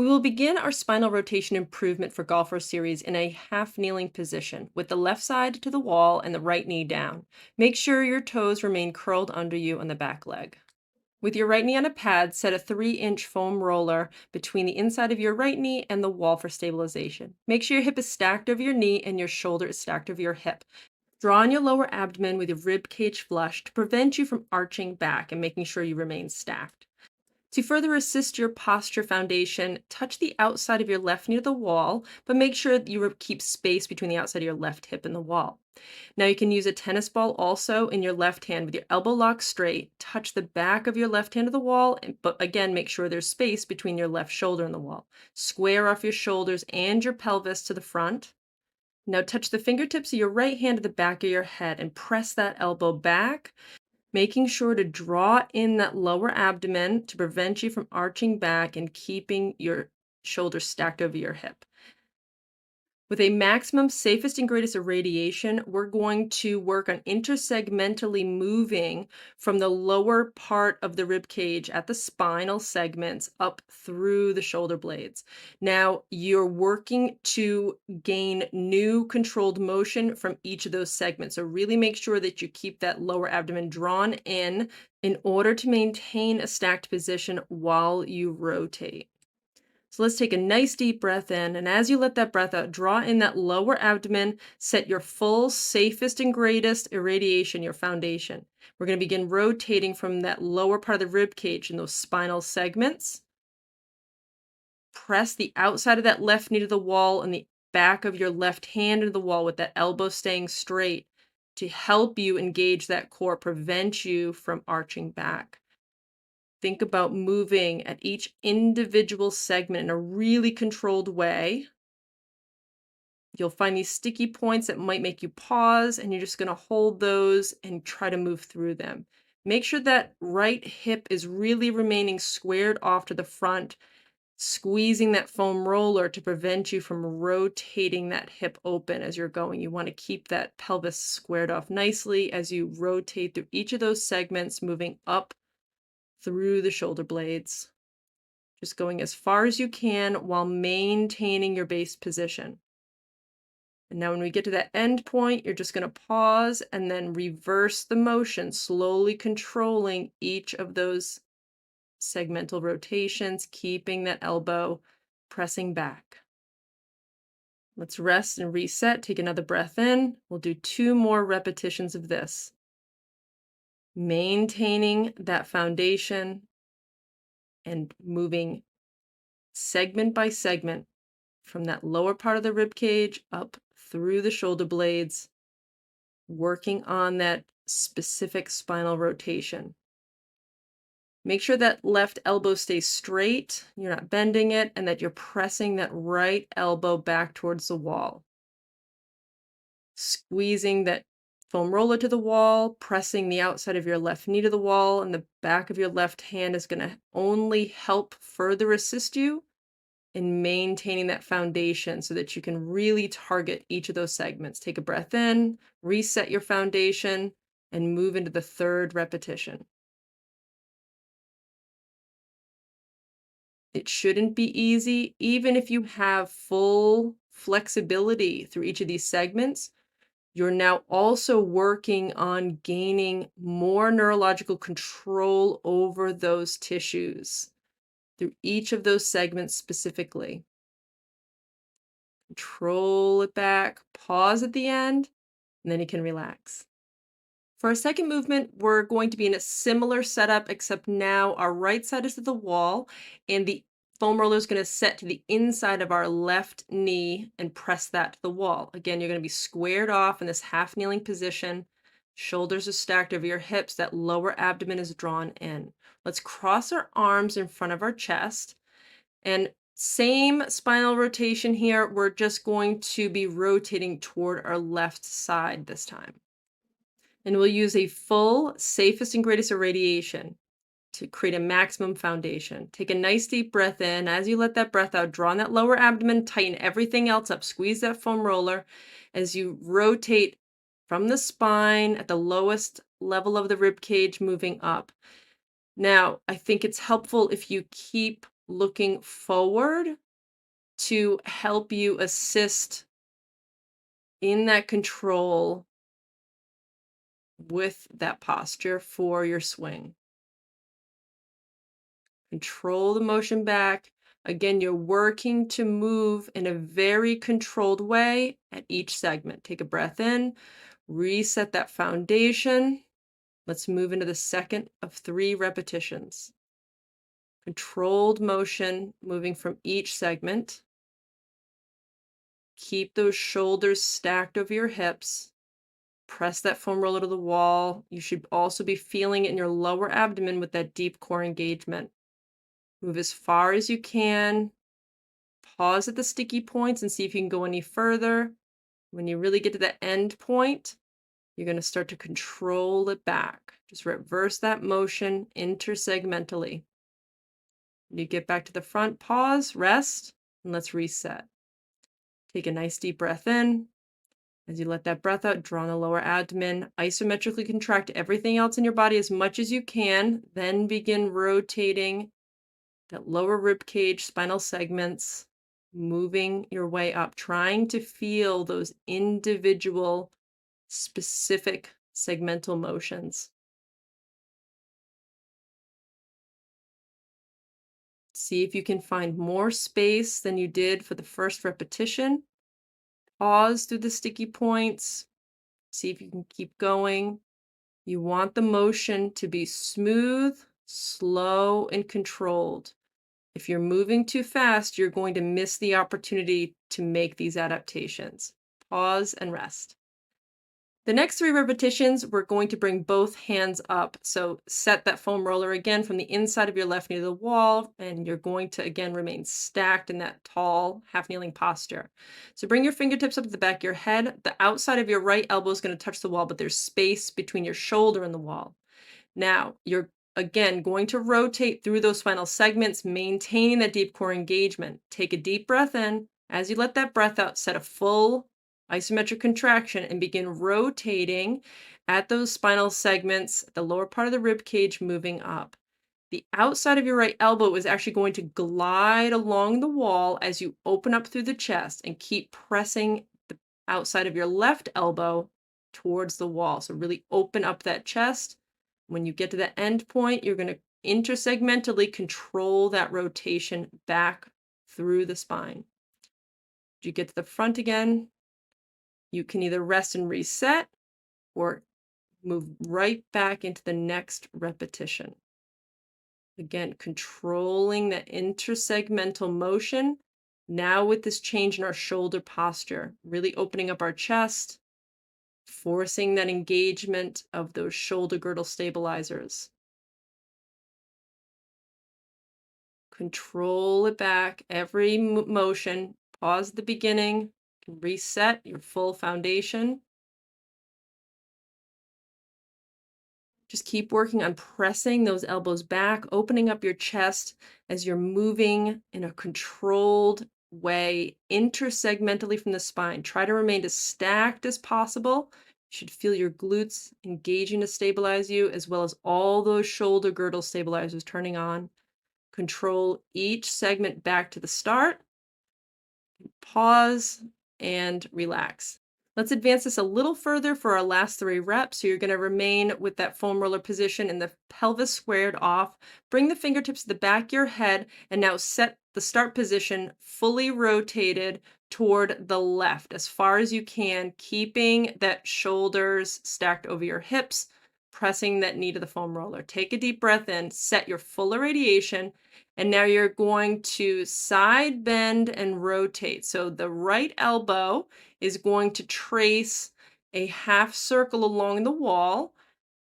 We will begin our spinal rotation improvement for golfer series in a half kneeling position with the left side to the wall and the right knee down. Make sure your toes remain curled under you on the back leg. With your right knee on a pad, set a 3-inch foam roller between the inside of your right knee and the wall for stabilization. Make sure your hip is stacked over your knee and your shoulder is stacked over your hip. Draw on your lower abdomen with your rib cage flush to prevent you from arching back and making sure you remain stacked. To further assist your posture foundation, touch the outside of your left knee to the wall, but make sure that you keep space between the outside of your left hip and the wall. Now you can use a tennis ball also in your left hand with your elbow locked straight. Touch the back of your left hand to the wall, but again, make sure there's space between your left shoulder and the wall. Square off your shoulders and your pelvis to the front. Now touch the fingertips of your right hand to the back of your head and press that elbow back, making sure to draw in that lower abdomen to prevent you from arching back and keeping your shoulders stacked over your hip. With a maximum, safest, and greatest irradiation, we're going to work on intersegmentally moving from the lower part of the rib cage at the spinal segments up through the shoulder blades. Now, you're working to gain new controlled motion from each of those segments. So really make sure that you keep that lower abdomen drawn in order to maintain a stacked position while you rotate. So let's take a nice deep breath in. And as you let that breath out, draw in that lower abdomen, set your full, safest, and greatest irradiation, your foundation. We're going to begin rotating from that lower part of the rib cage in those spinal segments. Press the outside of that left knee to the wall and the back of your left hand into the wall with that elbow staying straight to help you engage that core, prevent you from arching back. Think about moving at each individual segment in a really controlled way. You'll find these sticky points that might make you pause, and you're just going to hold those and try to move through them. Make sure that right hip is really remaining squared off to the front, squeezing that foam roller to prevent you from rotating that hip open as you're going. You want to keep that pelvis squared off nicely as you rotate through each of those segments, moving up through the shoulder blades, just going as far as you can while maintaining your base position. And now when we get to that end point, you're just going to pause and then reverse the motion, slowly controlling each of those segmental rotations, keeping that elbow pressing back. Let's rest and reset. Take another breath in. We'll do 2 more repetitions of this. Maintaining that foundation and moving segment by segment from that lower part of the rib cage up through the shoulder blades, working on that specific spinal rotation. Make sure that left elbow stays straight, you're not bending it, and that you're pressing that right elbow back towards the wall. Squeezing that foam roller to the wall, pressing the outside of your left knee to the wall, and the back of your left hand is going to only help further assist you in maintaining that foundation so that you can really target each of those segments. Take a breath in, reset your foundation, and move into the 3rd repetition. It shouldn't be easy, even if you have full flexibility through each of these segments. You're now also working on gaining more neurological control over those tissues through each of those segments specifically. Control it back, pause at the end, and then you can relax. For our second movement, we're going to be in a similar setup, except now our right side is to the wall, and the foam roller is going to set to the inside of our left knee and press that to the wall. Again, you're going to be squared off in this half kneeling position. Shoulders are stacked over your hips. That lower abdomen is drawn in. Let's cross our arms in front of our chest. And same spinal rotation here. We're just going to be rotating toward our left side this time. And we'll use a full, safest, and greatest irradiation to create a maximum foundation. Take a nice deep breath in. As you let that breath out, draw on that lower abdomen, tighten everything else up, squeeze that foam roller as you rotate from the spine at the lowest level of the rib cage, moving up. Now, I think it's helpful if you keep looking forward to help you assist in that control with that posture for your swing. Control the motion back. Again, you're working to move in a very controlled way at each segment. Take a breath in, reset that foundation. Let's move into the second of 3 repetitions. Controlled motion moving from each segment. Keep those shoulders stacked over your hips. Press that foam roller to the wall. You should also be feeling it in your lower abdomen with that deep core engagement. Move as far as you can. Pause at the sticky points and see if you can go any further. When you really get to the end point, you're going to start to control it back. Just reverse that motion intersegmentally. When you get back to the front, pause, rest, and let's reset. Take a nice deep breath in. As you let that breath out, draw in the lower abdomen, isometrically contract everything else in your body as much as you can, then begin rotating that lower rib cage, spinal segments, moving your way up, trying to feel those individual, specific segmental motions. See if you can find more space than you did for the first repetition. Pause through the sticky points. See if you can keep going. You want the motion to be smooth, slow, and controlled. If you're moving too fast, you're going to miss the opportunity to make these adaptations. Pause and rest. The next 3 repetitions, we're going to bring both hands up. So set that foam roller again from the inside of your left knee to the wall, and you're going to again remain stacked in that tall, half kneeling posture. So bring your fingertips up to the back of your head. The outside of your right elbow is going to touch the wall, but there's space between your shoulder and the wall. Now, you're again going to rotate through those spinal segments, maintaining that deep core engagement. Take a deep breath in. As you let that breath out, set a full isometric contraction and begin rotating at those spinal segments, the lower part of the rib cage moving up. The outside of your right elbow is actually going to glide along the wall as you open up through the chest and keep pressing the outside of your left elbow towards the wall. So really open up that chest. When you get to the end point, you're going to intersegmentally control that rotation back through the spine. As you get to the front again, you can either rest and reset or move right back into the next repetition. Again, controlling that intersegmental motion. Now with this change in our shoulder posture, really opening up our chest, forcing that engagement of those shoulder girdle stabilizers. Control it back, every motion. Pause at the beginning, reset your full foundation. Just keep working on pressing those elbows back, opening up your chest as you're moving in a controlled way, intersegmentally from the spine. Try to remain as stacked as possible. You should feel your glutes engaging to stabilize you, as well as all those shoulder girdle stabilizers turning on. Control each segment back to the start. Pause and relax. Let's advance this a little further for our last 3 reps. So you're going to remain with that foam roller position and the pelvis squared off. Bring the fingertips to the back of your head and now set the start position fully rotated toward the left as far as you can, keeping that shoulders stacked over your hips, pressing that knee to the foam roller. Take a deep breath in, set your full irradiation, and now you're going to side bend and rotate. So the right elbow is going to trace a half circle along the wall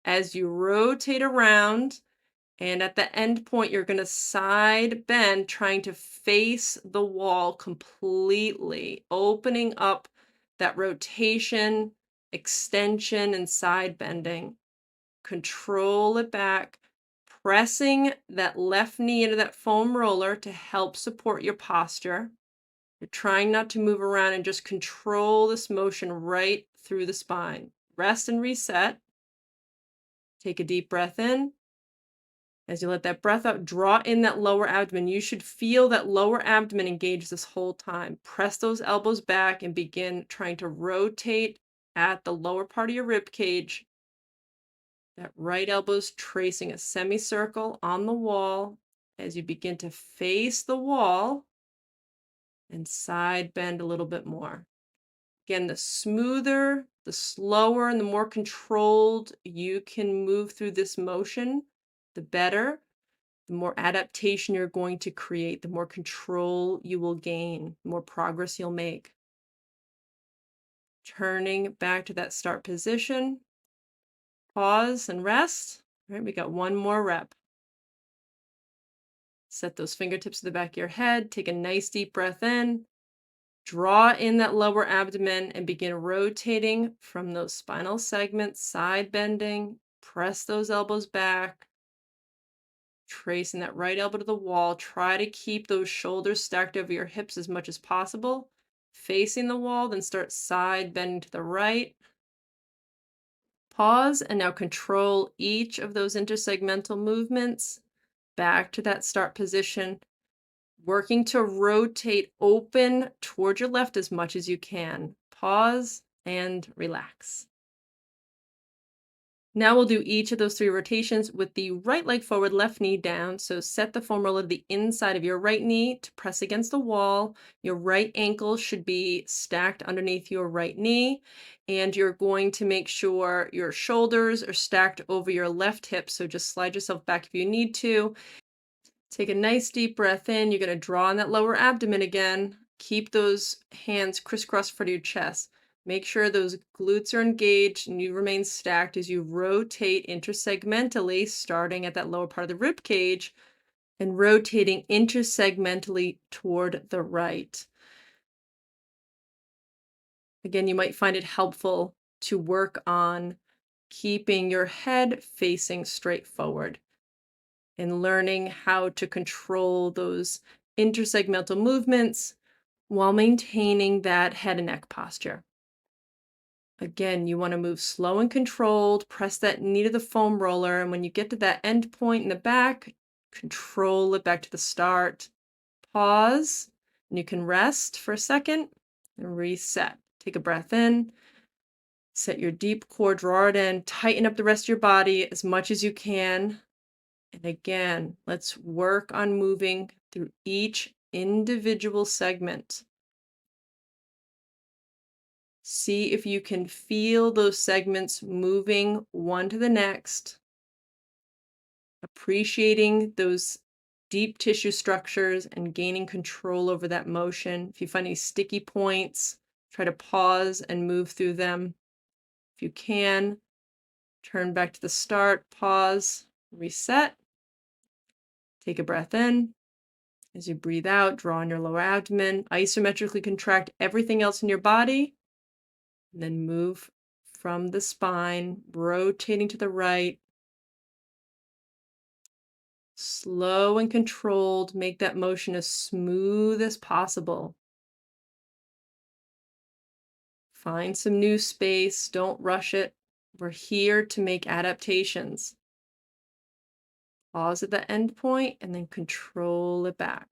as you rotate around. And at the end point, you're going to side bend, trying to face the wall completely, opening up that rotation, extension, and side bending. Control it back, pressing that left knee into that foam roller to help support your posture. You're trying not to move around and just control this motion right through the spine. Rest and reset. Take a deep breath in As you let that breath out, draw in that lower abdomen. You should feel that lower abdomen engage this whole time. Press those elbows back and begin trying to rotate at the lower part of your rib cage. That right elbow's tracing a semicircle on the wall as you begin to face the wall and side bend a little bit more. Again, the smoother, the slower, and the more controlled you can move through this motion, the better. The more adaptation you're going to create, the more control you will gain, the more progress you'll make. Turning back to that start position, pause and rest. All right, we got one more rep. Set those fingertips to the back of your head. Take a nice deep breath in. Draw in that lower abdomen and begin rotating from those spinal segments, side bending. Press those elbows back. Tracing that right elbow to the wall. Try to keep those shoulders stacked over your hips as much as possible. Facing the wall, then start side bending to the right. Pause and now control each of those intersegmental movements back to that start position, working to rotate open toward your left as much as you can. Pause and relax. Now we'll do each of those 3 rotations with the right leg forward, left knee down. So set the foam roller to the inside of your right knee to press against the wall. Your right ankle should be stacked underneath your right knee. And you're going to make sure your shoulders are stacked over your left hip. So just slide yourself back if you need to. Take a nice deep breath in. You're going to draw on that lower abdomen again. Keep those hands crisscrossed for your chest. Make sure those glutes are engaged and you remain stacked as you rotate intersegmentally, starting at that lower part of the rib cage and rotating intersegmentally toward the right. Again, you might find it helpful to work on keeping your head facing straight forward and learning how to control those intersegmental movements while maintaining that head and neck posture. Again, you want to move slow and controlled, press that knee to the foam roller, and when you get to that end point in the back, control it back to the start. Pause, and you can rest for a second and reset. Take a breath in, set your deep core, draw it in, tighten up the rest of your body as much as you can. And again, let's work on moving through each individual segment. See if you can feel those segments moving one to the next, appreciating those deep tissue structures and gaining control over that motion. If you find any sticky points, try to pause and move through them. If you can, turn back to the start, pause, reset. Take a breath in. As you breathe out, draw in your lower abdomen, isometrically contract everything else in your body, and then move from the spine, rotating to the right. Slow and controlled, make that motion as smooth as possible. Find some new space, don't rush it. We're here to make adaptations. Pause at the end point and then control it back.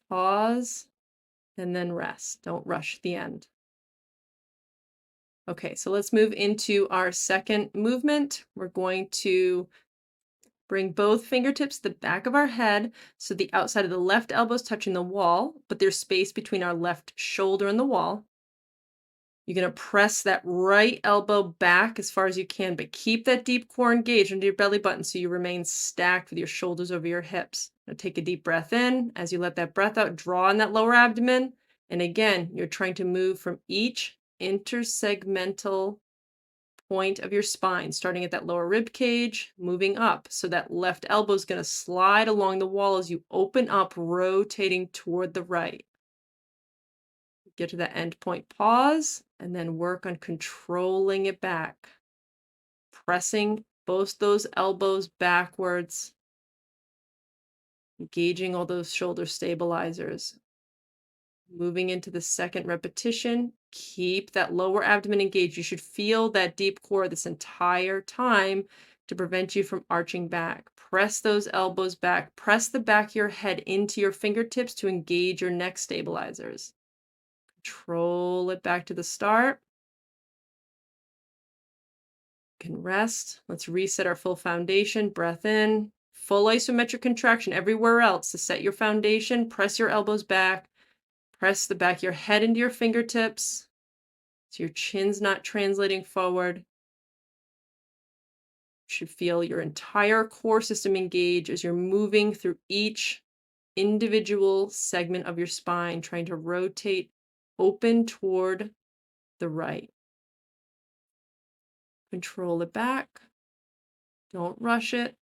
Pause and then rest. Don't rush the end. Okay, so let's move into our second movement. We're going to bring both fingertips to the back of our head so the outside of the left elbow is touching the wall, but there's space between our left shoulder and the wall. You're going to press that right elbow back as far as you can, but keep that deep core engaged under your belly button so you remain stacked with your shoulders over your hips. Now take a deep breath in. As you let that breath out, draw in that lower abdomen. And again, you're trying to move from each intersegmental point of your spine, starting at that lower rib cage, moving up. So that left elbow is going to slide along the wall as you open up, rotating toward the right. Get to that end point, pause, and then work on controlling it back. Pressing both those elbows backwards, engaging all those shoulder stabilizers. Moving into the second repetition, keep that lower abdomen engaged. You should feel that deep core this entire time to prevent you from arching back. Press those elbows back. Press the back of your head into your fingertips to engage your neck stabilizers. Control it back to the start. Can rest. Let's reset our full foundation. Breath in. Full isometric contraction everywhere else to set your foundation. Press your elbows back. Press the back of your head into your fingertips so your chin's not translating forward. You should feel your entire core system engage as you're moving through each individual segment of your spine, trying to rotate open toward the right. Control it back. Don't rush it.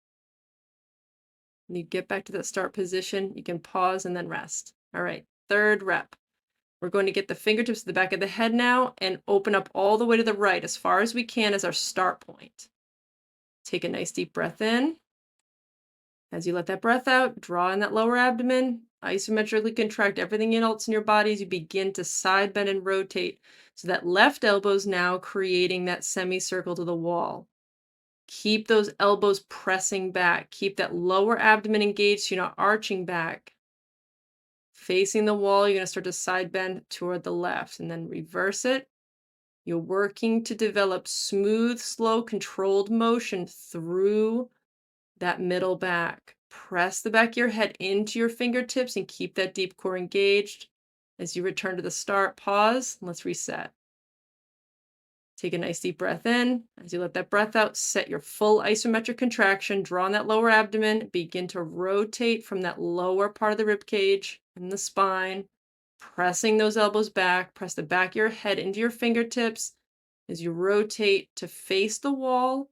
When you get back to that start position, you can pause and then rest. All right, third rep. We're going to get the fingertips to the back of the head now and open up all the way to the right as far as we can as our start point. Take a nice deep breath in. As you let that breath out, draw in that lower abdomen, isometrically contract everything else in your body as you begin to side bend and rotate. So that left elbow is now creating that semicircle to the wall. Keep those elbows pressing back. Keep that lower abdomen engaged so you're not arching back. Facing the wall, you're going to start to side bend toward the left and then reverse it. You're working to develop smooth, slow, controlled motion through that middle back. Press the back of your head into your fingertips and keep that deep core engaged. As you return to the start, pause. Let's reset. Take a nice deep breath in. As you let that breath out, set your full isometric contraction. Draw on that lower abdomen. Begin to rotate from that lower part of the rib cage and the spine. Pressing those elbows back. Press the back of your head into your fingertips as you rotate to face the wall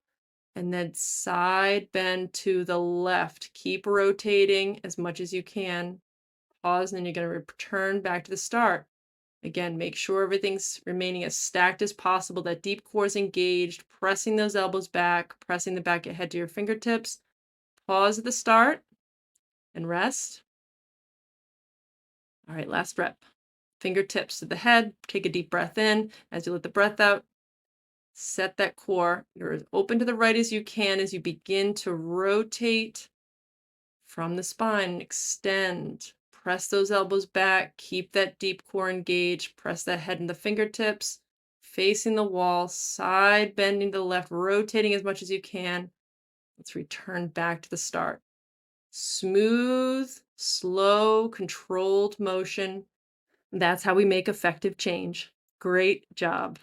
and then side bend to the left. Keep rotating as much as you can. Pause, and then you're going to return back to the start. Again, make sure everything's remaining as stacked as possible. That deep core is engaged, pressing those elbows back, pressing the back of your head to your fingertips. Pause at the start and rest. All right, last rep. Fingertips to the head. Take a deep breath in. As you let the breath out, set that core. You're as open to the right as you can as you begin to rotate from the spine. Extend. Press those elbows back. Keep that deep core engaged. Press that head in the fingertips. Facing the wall. Side bending to the left. Rotating as much as you can. Let's return back to the start. Smooth, slow, controlled motion. That's how we make effective change. Great job.